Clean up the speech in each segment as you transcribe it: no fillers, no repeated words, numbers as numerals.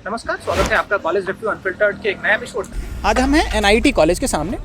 नमस्कार, स्वागत है आपका कॉलेज रिव्यू अनफिल्टर्ड के एक नए एपिसोड में। आज हम हैं एनआईटी कॉलेज के सामने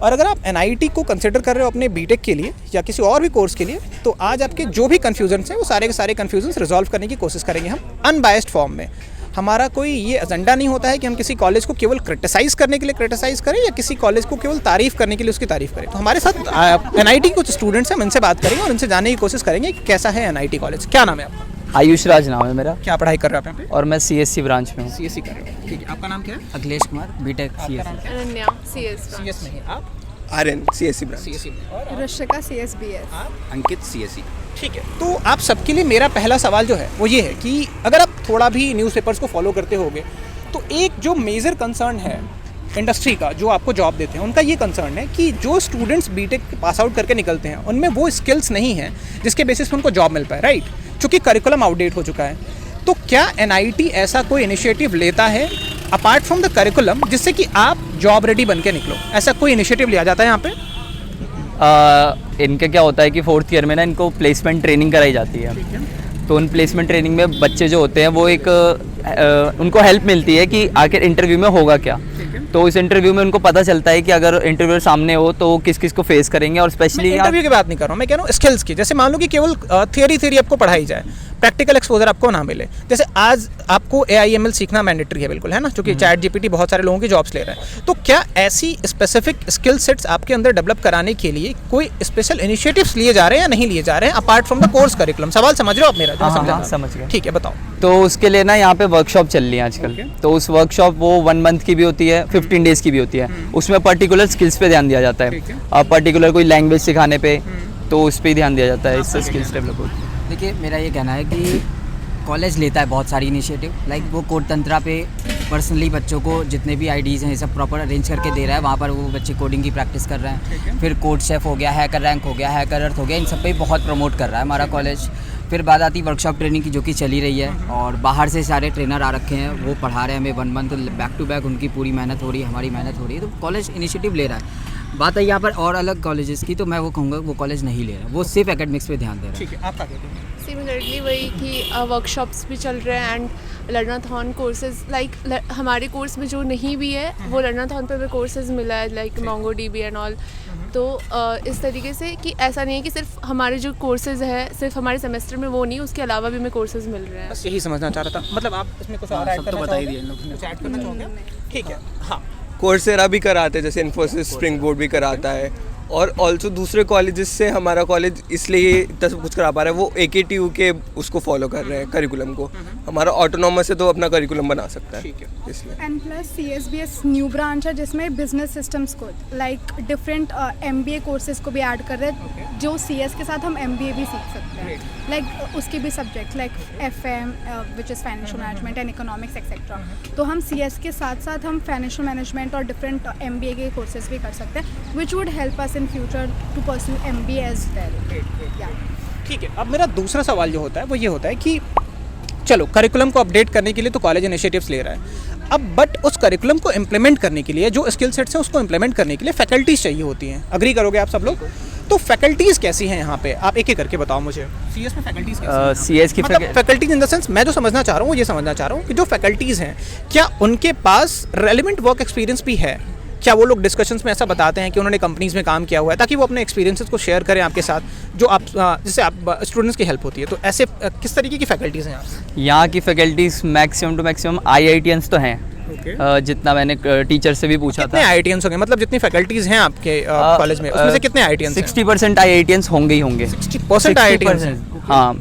और अगर आप एनआईटी को कंसिडर कर रहे हो अपने बीटेक के लिए या किसी और भी कोर्स के लिए तो आज आपके जो भी कन्फ्यूजन्स हैं वो सारे के सारे कन्फ्यूजन्स रिजॉल्व करने की कोशिश करेंगे हम अनबायस्ड फॉर्म में। हमारा कोई ये एजेंडा नहीं होता है कि हम किसी कॉलेज को केवल क्रिटिसाइज़ करने के लिए क्रिटिसाइज़ करें या किसी कॉलेज को केवल तारीफ़ करने के लिए उसकी तारीफ़ करें। तो हमारे साथ एनआईटी कुछ स्टूडेंट्स हैं, हम इनसे बात करेंगे और इनसे जानने की कोशिश करेंगे कि कैसा है एनआईटी कॉलेज। क्या नाम है आपका? आयुष राज नाम है मेरा। क्या पढ़ाई कर रहे हो आप यहाँ पे? और मैं सीएससी ब्रांच में हूँ। सीएससी कर रहे हो, ठीक है। आपका नाम क्या है? Akhilesh Kumar, BTech CSC. Ananya CS में आप? Aryan CSC branch. सीएससी में। रशिका CSBS। अंकित सीएससी। ठीक है, तो आप सबके लिए मेरा पहला सवाल जो है वो ये है कि अगर आप थोड़ा भी न्यूज़पेपर्स को फॉलो करते होगे तो एक जो मेजर कंसर्न है इंडस्ट्री का, जो आपको जॉब देते हैं उनका ये कंसर्न है कि जो स्टूडेंट्स बीटेक पास आउट करके निकलते हैं उनमें वो स्किल्स नहीं हैं जिसके बेसिस पे उनको जॉब मिल पाए, राइट? क्योंकि करिकुलम आउटडेट हो चुका है। तो क्या एनआईटी ऐसा कोई इनिशिएटिव लेता है अपार्ट फ्रॉम द करिकुलम जिससे कि आप जॉब रेडी बन के निकलो? ऐसा कोई इनिशिएटिव लिया जाता है यहाँ पे? इनका क्या होता है कि 4th ईयर में ना इनको प्लेसमेंट ट्रेनिंग कराई जाती है। तो उन प्लेसमेंट ट्रेनिंग में बच्चे जो होते हैं वो एक उनको हेल्प मिलती है कि आखिर इंटरव्यू में होगा क्या। तो इस इंटरव्यू में उनको पता चलता है कि अगर इंटरव्यू सामने हो तो किस किस को फेस करेंगे। और स्पेशली इंटरव्यू की बात नहीं कर रहा हूँ, मैं कह रहा हूँ स्किल्स की। जैसे मान लो कि केवल थियरी आपको पढ़ाई जाए, प्रैक्टिकल एक्सपोजर आपको ना मिले। जैसे आज आपको AIML सीखना मैंडेटरी है, बिल्कुल है ना, क्योंकि चैट GPT बहुत सारे लोगों की जॉब्स ले रहा है। तो क्या ऐसी स्पेसिफिक स्किल सेट्स आपके अंदर डेवलप कराने के लिए कोई स्पेशल इनिशिएटिव्स लिए जा रहे हैं या नहीं लिए जा रहे हैं apart from the course curriculum? सवाल समझ रहे हो आप मेरा? हाँ, समझ गया। ठीक है, बताओ। तो उसके लिए ना यहाँ पे वर्कशॉप चल रही है आजकल। तो उस वर्कशॉप वो 1 मंथ की भी होती है, 15 डेज की भी होती है। उसमें पर्टिकुलर स्किल्स पे ध्यान दिया जाता है। पर्टिकुलर कोई लैंग्वेज सिखाने पे तो उस पर ध्यान दिया जाता है, इससे स्किल्स डेवलप होती है। देखिए, मेरा ये कहना है कि कॉलेज लेता है बहुत सारी इनिशिएटिव, लाइक वो कोड तंत्रा पे पर्सनली बच्चों को जितने भी आईडीज़ हैं ये सब प्रॉपर अरेंज करके दे रहा है। वहाँ पर वो बच्चे कोडिंग की प्रैक्टिस कर रहे हैं। फिर कोड शेफ हो गया, हैकर रैंक हो गया, हैकर अर्थ हो गया, इन सब पे बहुत प्रमोट कर रहा है हमारा कॉलेज। फिर बात आती वर्कशॉप ट्रेनिंग की, जो कि चली रही है और बाहर से सारे ट्रेनर आ रखे हैं, वो पढ़ा रहे हैं हमें 1 मंथ बैक टू बैक। उनकी पूरी मेहनत हो रही है, हमारी मेहनत हो रही है। तो कॉलेज इनिशिएटिव ले रहा है। बात है यहाँ पर और अलग कॉलेजेस की, तो मैं वो कहूँगा वो कॉलेज नहीं ले रहा, वो सिर्फ एकेडमिक्स पे ध्यान दे रहा है। ठीक है, आप क्या कहते हैं? सिमिलरली वही कि वर्कशॉप्स भी चल रहे हैं एंड लर्नाथॉन कोर्सेज, लाइक हमारे कोर्स में जो नहीं भी है वो लर्नाथॉन पे भी कोर्सेज मिला है, लाइक MongoDB एंड ऑल। तो इस तरीके से कि ऐसा नहीं है कि सिर्फ हमारे जो कोर्सेज है सिर्फ हमारे सेमेस्टर में वो नहीं, उसके अलावा भी हमें कोर्सेज मिल रहे हैं। बस यही समझना चाह रहा था। मतलब आप इसमें कुछ और ऐड करना चाहोगे? कुछ ऐड करना चाहोगे? ठीक है, हाँ। कोर्सेरा भी कराते हैं, जैसे इन्फोसिस, स्प्रिंग बोर्ड भी कराता है। और ऑल्सो दूसरे कॉलेजेस से हमारा कॉलेज इसलिए इतना सब कुछ करा पा रहा है, वो AKTU के उसको फॉलो कर रहे हैं करिकुलम को। हमारा ऑटोनॉमस है तो अपना करिकुलम बना सकता है, इसलिए। And plus CSBS new branch है जिसमें बिजनेस सिस्टम्स को लाइक डिफरेंट MBA कोर्सेज को भी ऐड कर रहे हैं, जो CS के साथ हम MBA भी सीख सकते हैं। लाइक उसके भी subjects like FM which is financial management and economics etcetera. तो हम CS के साथ साथ हम फाइनेंशियल मैनेजमेंट और डिफरेंट MBA के कोर्सेज भी कर सकते हैं, which would help us in future to pursue MBA as well. Yeah. ठीक है, अब मेरा दूसरा सवाल जो होता है वो ये होता है कि चलो करिकुलम को अपडेट करने के लिए तो कॉलेज इनिशिएटिव्स ले रहा है अब, बट उस करिकुलम को इम्प्लीमेंट करने के लिए जो स्किल सेट्स हैं उसको इम्प्लीमेंट करने के लिए फैकल्टीज़ चाहिए होती हैं। अग्री करोगे आप सब लोग? तो फैकल्टीज़ कैसी हैं यहाँ पे? आप एक एक करके बताओ मुझे। CS में फैकल्टीज़ कैसी हैं? CS की मतलब फैकल्टीज इन द सेंस, मैं जो समझना चाह रहा हूँ ये समझना चाह रहा हूँ कि जो फैकल्टीज़ हैं क्या उनके पास रेलिवेंट वर्क एक्सपीरियंस भी है? क्या वो लोग डिस्कशंस में ऐसा बताते हैं कि उन्होंने कंपनीज में काम किया हुआ है, ताकि वो अपने एक्सपीरियंसेस को शेयर करें आपके साथ, जो आप जिससे आप स्टूडेंट्स की हेल्प होती है? तो ऐसे किस तरीके की फैकल्टीज़ हैं यहाँ की faculties maximum to maximum IITians तो हैं। जितना मैंने टीचर से भी पूछा कितने था। IITians होंगे? मतलब जितनी फैकल्टीज़ हैं आपके कॉलेज में उसमें से कितने IITians हैं? 60% IITians होंगे ही होंगे। 60% IITians हैं? हाँ,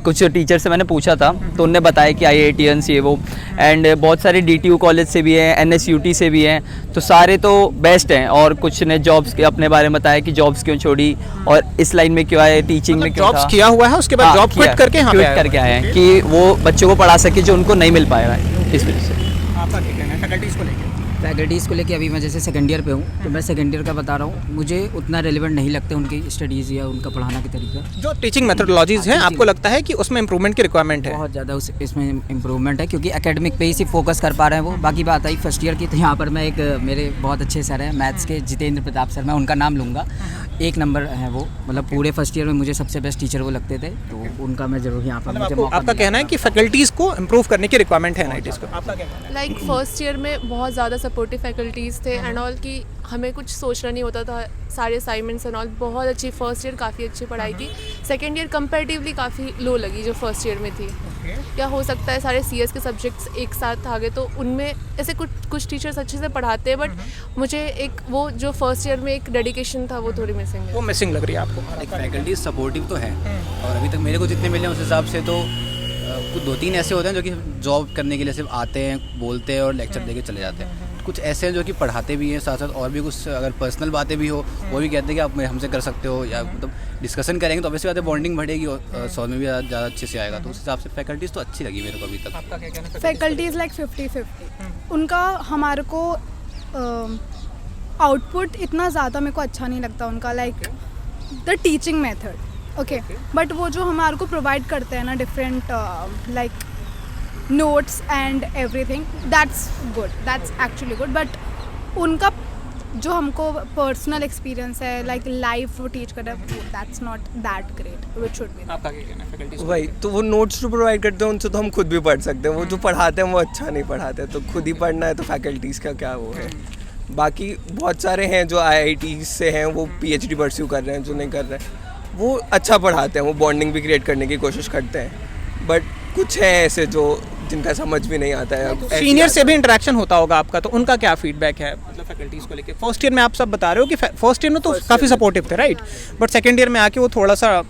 कुछ टीचर से मैंने पूछा था तो उनने बताया कि IITians ये वो, एंड बहुत सारे DTU कॉलेज से भी हैं, NSUT से भी हैं। तो सारे तो बेस्ट हैं। और कुछ ने जॉब्स के अपने बारे में बताया कि जॉब्स क्यों छोड़ी और इस लाइन में क्यों आए, टीचिंग में क्यों जॉब्स किया हुआ है उसके बाद जॉब क्विट करके यहाँ पे करके आए हैं कि वो बच्चों को पढ़ा सके जो उनको नहीं मिल पाएगा, इस वजह से। आपका क्या कहना है फैकल्टीज़ को लेकर? फैकल्टीज़ को लेके अभी मैं जैसे सेकंड ईयर पे हूँ, तो मैं सेकंड ईयर का बता रहा हूँ, मुझे उतना रेलिवेंट नहीं लगता उनकी स्टडीज़ या उनका पढ़ाना का तरीका। जो टीचिंग मेथोडोलॉजीज हैं आपको लगता है कि उसमें इंप्रूवमेंट की रिक्वायरमेंट है? बहुत ज़्यादा इसमें इम्प्रूवमेंट है, क्योंकि एकेडमिक पे ही सिर्फ फोकस कर पा रहे हैं वो। बाकी बात आई फर्स्ट ईयर की, तो यहाँ पर मैं एक मेरे बहुत अच्छे सर हैं मैथ्स के, जितेंद्र प्रताप सर, मैं उनका नाम लूँगा। एक नंबर है वो, मतलब पूरे फर्स्ट ईयर में मुझे सबसे बेस्ट टीचर वो लगते थे, तो उनका मैं ज़रूर यहाँ पर मुझे मौका आपका कहना है कि फैकल्टीज़ को इम्प्रूव करने की रिक्वायरमेंट है एनआईटीज़ को, आपका क्या कहना है? लाइक फर्स्ट ईयर में बहुत ज़्यादा सपोर्टिव फैकल्टीज़ थे एंड ऑल की हमें कुछ सोचना नहीं होता था, सारे असाइनमेंट्स एंड ऑल बहुत अच्छी। फर्स्ट ईयर काफ़ी अच्छी पढ़ाई की। सेकेंड ईयर कंपैरेटिवली काफ़ी लो लगी जो फर्स्ट ईयर में थी। क्या हो सकता है सारे सीएस के सब्जेक्ट्स एक साथ आ गए, तो उनमें ऐसे कुछ टीचर्स अच्छे से पढ़ाते हैं, बट मुझे एक वो जो फर्स्ट ईयर में एक डेडिकेशन था वो थोड़ी मिसिंग है। वो मिसिंग लग रही है आपको? एक फैकल्टी सपोर्टिव तो है, और अभी तक मेरे को जितने मिले हैं उस हिसाब से तो कुछ 2-3 ऐसे होते हैं जो कि जॉब करने के लिए सिर्फ आते हैं, बोलते हैं और लेक्चर देके चले जाते हैं। कुछ ऐसे हैं जो कि पढ़ाते भी हैं साथ साथ, और भी कुछ अगर पर्सनल बातें भी हो वो भी कहते हैं कि आप हमसे कर सकते हो, या मतलब डिस्कशन करेंगे तो ऑब्वियसली बात है बॉन्डिंग बढ़ेगी और सॉल्व में भी ज़्यादा अच्छे से आएगा। तो उस हिसाब से फैकल्टीज़ तो अच्छी लगी मेरे को अभी तक। आपका क्या कहना है? Faculties like 50-50। उनका हमारे को आउटपुट इतना ज़्यादा मेरे को अच्छा नहीं लगता उनका, like the teaching method okay, but वो जो हमारे को प्रोवाइड करते हैं ना different like notes and everything, that's good, that's actually good. But उनका जो हमको पर्सनल एक्सपीरियंस है लाइक लाइफ वो टीच कर रहा है, that's not that great which should be. आपका क्या कहना है फैकल्टीज़? वही तो, वो नोट्स जो प्रोवाइड करते हैं उनसे तो हम खुद भी पढ़ सकते हैं। वो जो पढ़ाते हैं वो अच्छा नहीं पढ़ाते, तो खुद ही पढ़ना है, तो फैकल्टीज़ का क्या वो है। बाकी बहुत सारे हैं जो IIT से हैं, वो PhD परस्यू कर रहे हैं, जो नहीं कर रहे हैं वो अच्छा पढ़ाते हैं, वो बॉन्डिंग भी क्रिएट करने की कोशिश करते हैं। बट कुछ हैं ऐसे जो जिनका समझ भी नहीं आता है। सीनियर से भी इंटरेक्शन होता होगा आपका, तो उनका क्या फीडबैक है मतलब फैकल्टीज़ को लेके? फर्स्ट ईयर में आप सब बता रहे हो कि फर्स्ट ईयर में तो काफ़ी सपोर्टिव थे, राइट? बट सेकंड ईयर में आके वो थोड़ा सा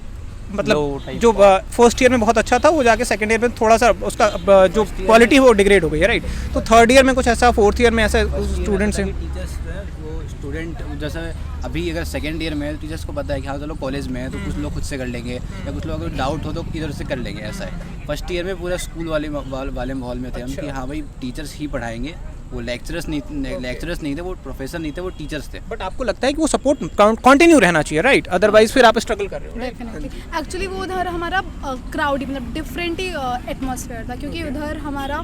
मतलब जो फर्स्ट ईयर में बहुत अच्छा था वो जाके सेकंड ईयर में थोड़ा सा उसका जो क्वालिटी है वो डिग्रेड हो गई है, राइट? तो थर्ड ईयर में कुछ ऐसा, फोर्थ ईयर में ऐसा स्टूडेंट्स हैं? टीचर्स वो स्टूडेंट जैसे अभी अगर सेकेंड ईयर में है, टीचर्स को पता है कि हाँ चलो कॉलेज में है तो कुछ लोग खुद से कर लेंगे, या कुछ लोग अगर डाउट हो तो इधर से कर लेंगे, ऐसा है। फर्स्ट ईयर में पूरा स्कूल वाले माहौल में थे हम कि हाँ भाई टीचर्स ही पढ़ाएंगे, वो लेक्चरर्स नहीं थे, वो प्रोफेसर नहीं थे, वो टीचर्स थे। बट आपको लगता है कि वो सपोर्ट कंटिन्यू रहना चाहिए, राइट? अदरवाइज फिर आप स्ट्रगल कर रहे हो। डेफिनेटली एक्चुअली वो उधर हमारा क्राउड मतलब डिफरेंट ही एटमॉस्फेयर था, क्योंकि उधर हमारा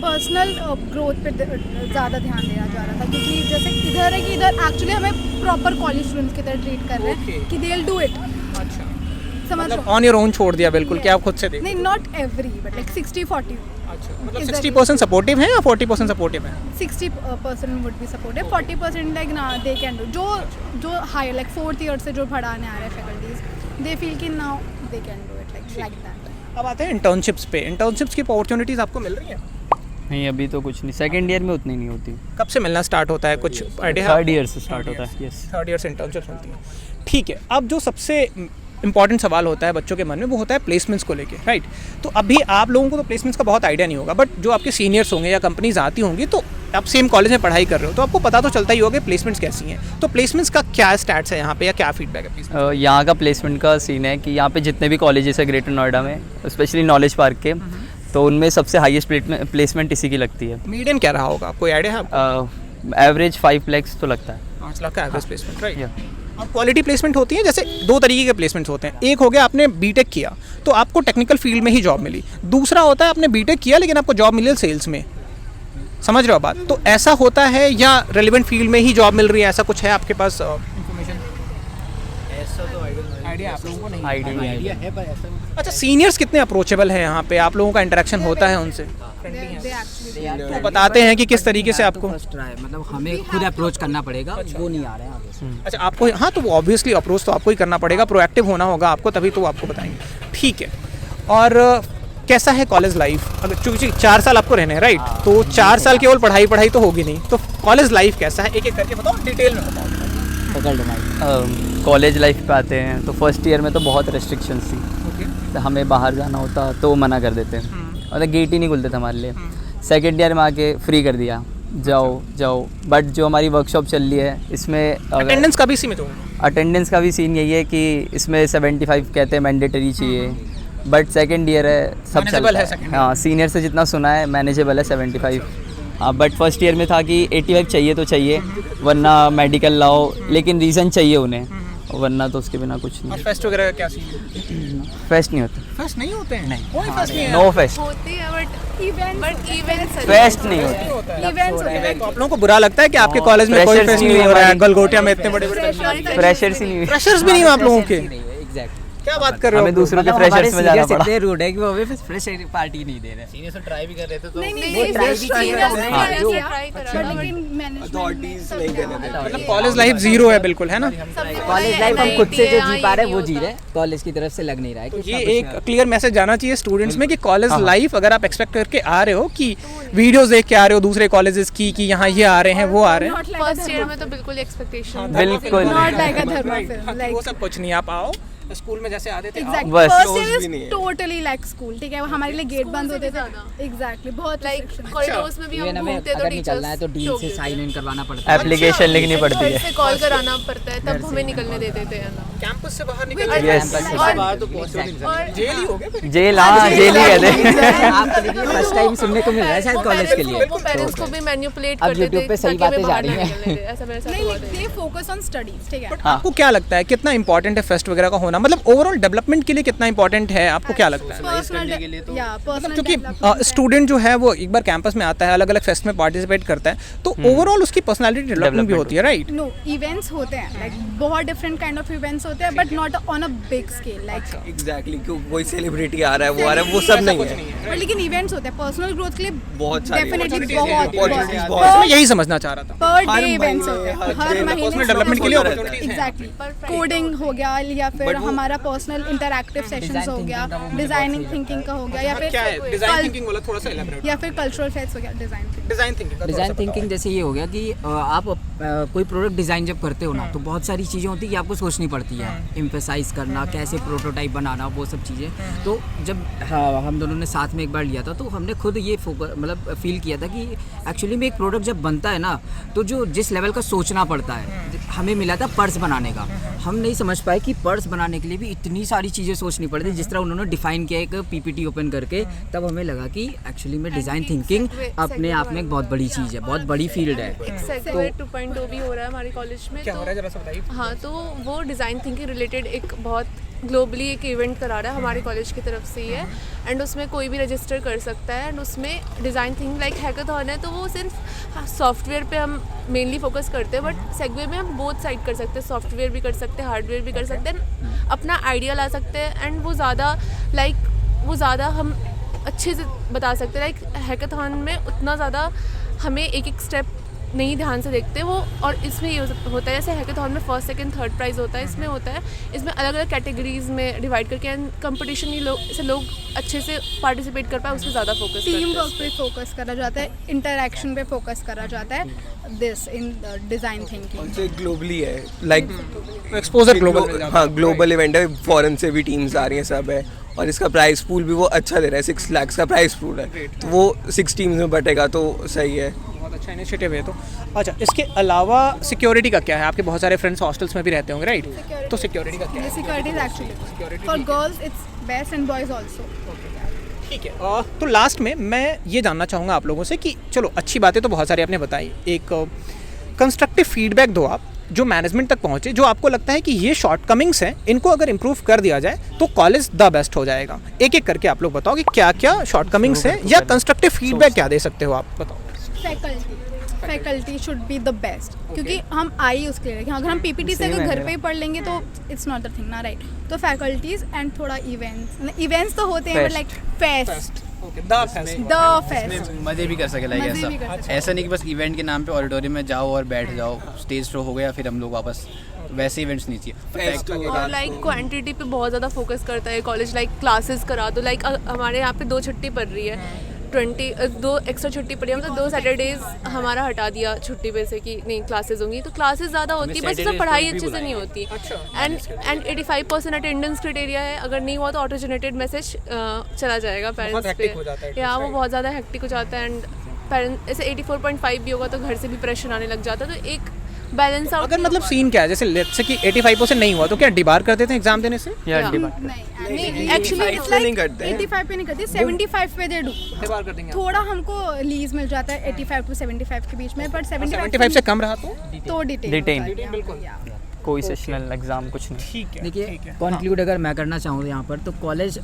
पर्सनल ग्रोथ पे ज़्यादा ध्यान दिया जा रहा था। क्योंकि जैसे इधर है कि इधर एक्चुअली हमें प्रॉपर कॉलेज स्टूडेंट्स की तरह ट्रीट कर रहे हैं कि दे विल डू इट। अच्छा, समझ मतलब लो? ऑन योर ओन छोड़ दिया बिल्कुल कि आप खुद से देखो? नहीं, नॉट एवरी बट लाइक 60-40। अच्छा, मतलब 60% सपोर्टिव है या 40% सपोर्टिव है? 60% वुड बी सपोर्टिव, 40% लाइक ना दे कैन डू। जो हाई लाइक फोर्थ ईयर से जो पढ़ाने आ रहे हैं फैकल्टीज, दे फील कि now they can do it like that. अब आते हैं इंटर्नशिप्स पे। इंटर्नशिप्स की अपॉर्चुनिटीज़ आपको मिल रही है? नहीं अभी तो कुछ नहीं, सेकंड ईयर में उतनी नहीं होती। कब से मिलना स्टार्ट होता है, कुछ आइडिया? थर्ड ईयर से स्टार्ट होता है। यस, थर्ड ईयर से इंटर्नशिप्स मिलती है, ठीक है। अब जो सबसे इंपॉर्टेंट सवाल होता है बच्चों के मन में वो होता है प्लेसमेंट्स को लेके, राइट? तो अभी आप लोगों को तो प्लेसमेंट्स का बहुत आइडिया नहीं होगा, बट जो आपके सीनियर्स होंगे या कंपनीज आती होंगी, तो आप सेम कॉलेज में पढ़ाई कर रहे हो तो आपको पता तो चलता ही होगा कि प्लेसमेंट्स कैसी हैं। तो प्लेसमेंट्स का क्या स्टैट्स है यहाँ पे, या क्या फीडबैक है प्लीज? यहाँ का प्लेसमेंट का सीन है कि यहाँ पे जितने भी कॉलेजेस है ग्रेटर नोएडा में, स्पेशली नॉलेज पार्क के, तो उनमें सबसे हाईएस्ट प्लेसमेंट इसी की लगती है। मीडियन क्या रहा होगा, कोई आइडिया है? एवरेज 5 लाख तो लगता है। 5 लाख का एवरेज प्लेसमेंट, राइट? और क्वालिटी प्लेसमेंट होती है, जैसे दो तरीके के प्लेसमेंट्स होते हैं। एक हो गया आपने बीटेक किया तो आपको टेक्निकल फील्ड में ही जॉब मिली, दूसरा होता है आपने बीटेक किया लेकिन आपको जॉब मिली सेल्स में। समझ रहे हो बात? तो ऐसा होता है या रेलिवेंट फील्ड में ही जॉब मिल रही है, ऐसा कुछ है आपके पास इंफॉर्मेशन? ऐसा तो आइडिया आप लोगों को नहीं? आइडिया है पर ऐसा अच्छा, सीनियर्स कितने अप्रोचेबल हैं यहाँ पे, आप लोगों का इंटरेक्शन होता है उनसे? एक्चुअली वो बताते हैं कि किस तरीके से आपको? फर्स्ट ट्राई मतलब हमें खुद अप्रोच करना पड़ेगा, वो नहीं आ रहे हैं आगे से। अच्छा, आपको, हाँ, तो वो ऑब्वियसली अप्रोच तो आपको ही करना पड़ेगा, प्रोएक्टिव होना होगा आपको, तभी तो वो आपको बताएंगे, ठीक है। और कैसा है कॉलेज लाइफ? अगर चूंकि 4 साल आपको रहने हैं, राइट? तो 4 साल केवल पढ़ाई तो होगी नहीं, तो कॉलेज लाइफ कैसा है, एक एक करके बताओ, डिटेल में बताओ। कॉलेज लाइफ पे आते हैं तो फर्स्ट ईयर में तो बहुत रेस्ट्रिक्शंस थी। तो हमें बाहर जाना होता तो मना कर देते हैं, मतलब गेट ही नहीं खुलते थे हमारे लिए। सेकेंड ईयर में आके फ्री कर दिया, जाओ। बट जो हमारी वर्कशॉप चल रही है इसमें अटेंडेंस का भी सीमित होगा? अटेंडेंस का भी सीन यही है कि इसमें 75 कहते हैं मैंडेटरी चाहिए, बट सेकेंड ईयर है, सब चलता है। हाँ, सीनियर से जितना सुना है मैनेजेबल है 75। हाँ बट फर्स्ट ईयर में था कि 85 चाहिए तो चाहिए, वरना मेडिकल लाओ, लेकिन रीज़न चाहिए उन्हें, वरना तो उसके बिना कुछ और नहीं। फेस्ट वगैरह का क्या सीन है? फेस्ट नहीं होता, फेस्ट नहीं होते हैं? नहीं, कोई फेस्ट नहीं है। नो फेस्ट, होती है बट इवेंट्स फेस्ट नहीं होता। इवेंट्स होते हैं। तो आप लोगों को बुरा लगता है कि आपके कॉलेज में कोई Freshers फेस्ट नहीं नहीं हो रहा है? हमारी- गलगोटिया में इतने बड़े बड़े फ्रेशर्स ही नहीं हुए। फ्रेशर्स भी नहीं हो आप लोगों के? एग्जैक्ट क्या बात कर रहे हो? हमें दूसरों के मतलब हमारे फ्रेशर्स में जाना seniors पड़ा। इतने रूड है कि वो अभी फ्रेश पार्टी नहीं दे रहे। सीनियर से ट्राई भी कर रहे थे तो नहीं नहीं नहीं, नहीं, try fresh भी किया, try हाँ, किया, जो- किया, try but लेकिन मैनेजमेंट अथॉरिटीज नहीं करने देते। मतलब कॉलेज लाइफ जीरो है बिल्कुल, है ना? कॉलेज लाइफ हम खुद से जो जी पा रहे हैं वो जी रहे हैं, कॉलेज की तरफ से लग नहीं रहा है तो कि ये सब कुछ एक क्लियर मैसेज जाना चाहिए स्टूडेंट्स में कि कॉलेज हाँ। लाइफ अगर आप एक्सपेक्ट करके आ रहे हो कि वीडियोस देख के आ रहे हो दूसरे कॉलेजेस की कि यहाँ ये आ रहे हैं वो आ रहे हैं, Not like a first year धर्मा में तो बिल्कुल एक्सपेक्टेशन बिल्कुल not like a Dharma film, like वो सब कुछ नहीं। आप आओ स्कूल में जैसे आते थे आओ। exactly बस। first Close year भी is नहीं है। totally like school, ठीक है? हमारे लिए गेट School बंद से होते भी थे ज़्यादा। एग्जैक्टली, बहुत लाइक restriction है। कॉरिडोर्स में भी हम इवन हमें घूमते तो अगर निकलना है तो डीन से टीचर्स साइन इन करवाना पड़ता है। एप्लीकेशन लिखनी पड़ती है। घर से कॉल कराना पड़ता है तब हमें निकलने देते थे है ना। कैंपस से बाहर और- निकल Yes. और जेल ही हो गए फिर। जेल, हाँ जेल ही कहते हैं। आपके लिए फर्स्ट टाइम सुनने को मिल रहा है शायद कॉलेज के लिए। वो पेरेंट्स को भी मैन्युपुलेट अब करते थे YouTube पे सही ताकि हमें बातें जा बाहर रही ना हैं। निकलने दे। ऐसा मेरे साथ नहीं हुआ like था। they focus on studies, ठीक है? आपको क्या लगता है कितना इंपॉर्टेंट है फेस्ट वगैरह का होना? मतलब ओवरऑल डेवलपमेंट के लिए कितना इंपॉर्टेंट है, आपको क्या लगता है? Personal या personal क्योंकि development स्टूडेंट जो है वो एक बार कैंपस में आता है, अलग अलग फेस्ट में पार्टिसिपेट करता है, तो ओवरऑल उसकी पर्सनालिटी डेवलपमेंट भी होती है, राइट? नो इवेंट्स होते हैं लाइक बहुत डिफरेंट काइंड ऑफ इवेंट्स होते हैं but not on a big scale like exactly, क्यों कोई सेलिब्रिटी आ रहा है वो आ रहा है वो सब नहीं है। बट लेकिन इवेंट्स होते हैं पर्सनल ग्रोथ के लिए बहुत सारी डेफिनेटली opportunities बहुत बहुत मैं यही समझना चाह रहा था। पर हर डे इवेंट्स महीने, होते हैं हर हर दिन महीने personal development के लिए होता रहता है। opportunities हैं। Exactly Perfect. कोडिंग हो गया या फिर But वो- हमारा पर्सनल इंटरैक्टिव सेशंस हो गया, डिजाइनिंग थिंकिंग का हो गया या क्या है फिर डिजाइन थिंकिंग वाला? थोड़ा सा elaborate। या फिर कल्चरल फेस्ट हो गया डिजाइन डिजाइन थिंकिंग का थोड़ा डिज़ाइन सा बताओ। थिंकिंग जैसे ये हो गया कि आप कोई प्रोडक्ट डिज़ाइन जब करते हो ना तो बहुत सारी चीज़ें होती है कि आपको सोचनी पड़ती है, एम्फेसाइज करना, कैसे प्रोटोटाइप बनाना, वो सब चीज़ें। तो जब हम दोनों ने साथ में एक बार लिया था तो हमने खुद ये मतलब फील किया था कि एक्चुअली में एक प्रोडक्ट जब बनता है ना तो जो जिस लेवल का सोचना पड़ता है, हमें मिला था पर्स बनाने का, हम नहीं समझ पाए कि पर्स बनाने के लिए भी इतनी सारी चीज़ें सोचनी पड़ती, जिस तरह उन्होंने डिफाइन किया एक पीपीटी ओपन करके, तब हमें लगा कि एक्चुअली में डिज़ाइन थिंकिंग अपने आप में एक बहुत बड़ी चीज़ है, बहुत बड़ी फील्ड है। सेगवे 2.0 भी हो रहा है हमारे कॉलेज में। क्या हो तो रहा है जरा सा बताइए। हाँ, तो वो डिज़ाइन थिंकिंग रिलेटेड एक बहुत ग्लोबली एक इवेंट करा रहा है हमारे कॉलेज की तरफ से ही है, एंड उसमें कोई भी रजिस्टर कर सकता है, एंड उसमें डिज़ाइन थिंकिंग लाइक हैकाथॉन है, तो वो सिर्फ सॉफ्टवेयर पे हम मेनली फोकस करते हैं, बट सेगवे में हम बोथ साइड कर सकते हैं, सॉफ्टवेयर भी कर सकते हैं, हार्डवेयर भी कर सकते हैं, अपना आइडिया ला सकते हैं, एंड वो ज़्यादा हम अच्छे से बता सकते हैं। लाइक हैकाथॉन में उतना ज़्यादा हमें एक एक स्टेप नहीं ध्यान से देखते वो, और इसमें ये होता है जैसे हैकाथॉन में फर्स्ट सेकंड थर्ड प्राइज़ होता है, इसमें होता है इसमें अलग अलग कैटेगरीज में डिवाइड करके, एंड कंपटीशन से लोग अच्छे से पार्टिसिपेट कर पाए उस पर ज़्यादा फोकस करते टीम हैं। वर्क पे फोकस करा जाता है, इंटरैक्शन पे फोकस करा जाता है, this in design thinking. Also globally है, लाइक एक्सपोजर ग्लोबल मिल जाता हाँ ग्लोबल इवेंट है, फॉरेन से भी टीम्स आ रही हैं, सब है, और इसका प्राइस पूल भी वो अच्छा दे रहा है, 6 लाख का प्राइस पूल है, तो वो 6 टीम्स में बटेगा तो सही है। बहुत अच्छा इनिशिएटिव है। तो अच्छा, इसके अलावा सिक्योरिटी का क्या है? आपके बहुत सारे फ्रेंड्स हॉस्टल्स में भी रहते होंगे, राइट? तो सिक्योरिटी का क्या है? Security is actually for girls it's best and boys also. ठीक है। तो लास्ट में मैं ये जानना चाहूँगा आप लोगों से कि चलो अच्छी बातें तो बहुत सारी आपने बताई, एक कंस्ट्रक्टिव फीडबैक दो आप जो मैनेजमेंट तक पहुँचे, जो आपको लगता है कि ये शॉर्टकमिंग्स हैं, इनको अगर इम्प्रूव कर दिया जाए तो कॉलेज द बेस्ट हो जाएगा। एक एक करके आप लोग बताओ कि क्या क्या शॉर्टकमिंग्स हैं या कंस्ट्रक्टिव फीडबैक क्या दे सकते हो आप, बताओ। Faculty should be the best, क्योंकि हम आई उसके लिए कि अगर हम पीपीटी से अगर घर पे ही पढ़ लेंगे तो इट्स नॉट द थिंग ना, राइट? तो फैकल्टीज एंड थोड़ा इवेंट्स तो होते हैं, but like fest the fest मज़े भी कर सके, लाइक मज़े भी कर सकते। ऐसा नहीं कि बस इवेंट के नाम पे ऑडिटोरियम में जाओ और बैठ जाओ, स्टेज शो हो गया फिर हम लोग वापस, वैसे इवेंट्स नहीं चाहिए। और लाइक क्वांटिटी पे बहुत ज़्यादा फोकस करता है कॉलेज, लाइक क्लासेस करा दो, लाइक हमारे यहाँ पे 2 छुट्टी पड़ रही है, 2 एक्स्ट्रा छुट्टी पड़ी है, मतलब 2 सैटरडेज हमारा हटा दिया छुट्टी पे से कि नहीं क्लासेस होंगी, तो क्लासेस ज़्यादा होती है, बस उसमें पढ़ाई अच्छे से नहीं होती, एंड 85% अटेंडेंस क्राइटेरिया है, अगर नहीं हुआ तो ऑटो जनरेटेड मैसेज चला जाएगा पेरेंट्स पे, या वो बहुत ज़्यादा हेक्टिक हो जाता है, एंड पेरेंट्स ऐसे 84.5 भी होगा तो घर से भी प्रेशर आने लग जाता है, तो एक बैलेंस आउट अगर मतलब सीन क्या है, जैसे लेट्स से कि 85% नहीं हुआ तो क्या डिबार कर देते हैं एग्जाम देने से? या Yeah. डिमांड नहीं एक्चुअली नहीं करते हैं। 85 पे नहीं करती, 75 पे दे दूँ। डिबार कर देंगे थोड़ा हमको लीज मिल जाता है 85 टू 75 के बीच में, पर 75 से कम रहा तो डिटेन Detain. बिल्कुल। कोई सेशनल एग्जाम कुछ नहीं। ठीक है। देखिए ठीक है। कंक्लूड अगर मैं करना चाहूँ यहाँ पर, तो कॉलेज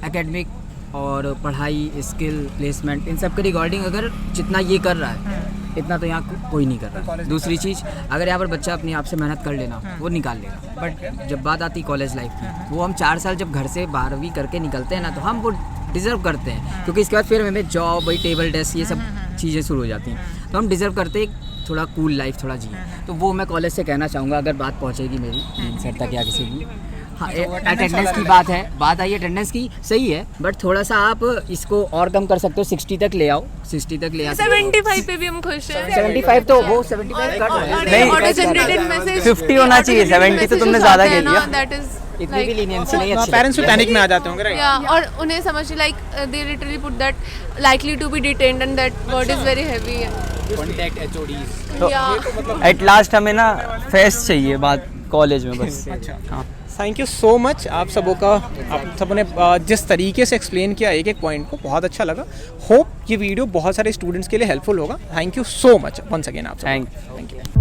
एकेडमिक और पढ़ाई, स्किल, प्लेसमेंट, इन सब के रिगार्डिंग अगर जितना ये कर रहा है इतना तो यहाँ कोई नहीं कर रहा है। दूसरी चीज़, अगर यहाँ पर बच्चा अपने आप से मेहनत कर लेना वो निकाल लेगा। बट जब बात आती कॉलेज लाइफ की, वो हम 4 साल जब घर से 12वीं करके निकलते हैं ना, तो हम वो डिज़र्व करते हैं, क्योंकि इसके बाद फिर हमें जॉब, वही टेबल डेस्क, ये सब चीज़ें शुरू हो जाती हैं। तो हम डिज़र्व करते हैं थोड़ा कूल लाइफ थोड़ा जिए। तो वो मैं कॉलेज से कहना चाहूँगा, अगर बात पहुँचेगी मेरी सर तक या किसी की। हाँ, अटेंडेंस की बात आई अटेंडेंस की, सही है, बट थोड़ा सा आप इसको और कम कर सकते हो, 60 तक ले आओ, 60 तक ले आओ। 75 पे भी हम खुश हैं। 75 तो वो 75 कट नहीं, ऑटो जनरेटेड मैसेज 50 होना चाहिए, 70 तो तुमने ज़्यादा कह दिया। दैट इज इतनी भी लीनियंसी नहीं अच्छी। पेरेंट्स भी पैनिक में आ जाते होंगे, राइट? या और उन्हें समझ like they literally put that likely to be detained and that word is very heavy. Contact HODs. तो या एट लास्ट हमें ना फेस्ट चाहिए बात कॉलेज में बस। अच्छा। हाँ, थैंक यू सो मच आप सबों का, आप सबों ने जिस तरीके से एक्सप्लेन किया एक एक पॉइंट को, बहुत अच्छा लगा। होप ये वीडियो बहुत सारे स्टूडेंट्स के लिए हेल्पफुल होगा। Thank you so much once again आप सब। Thank you.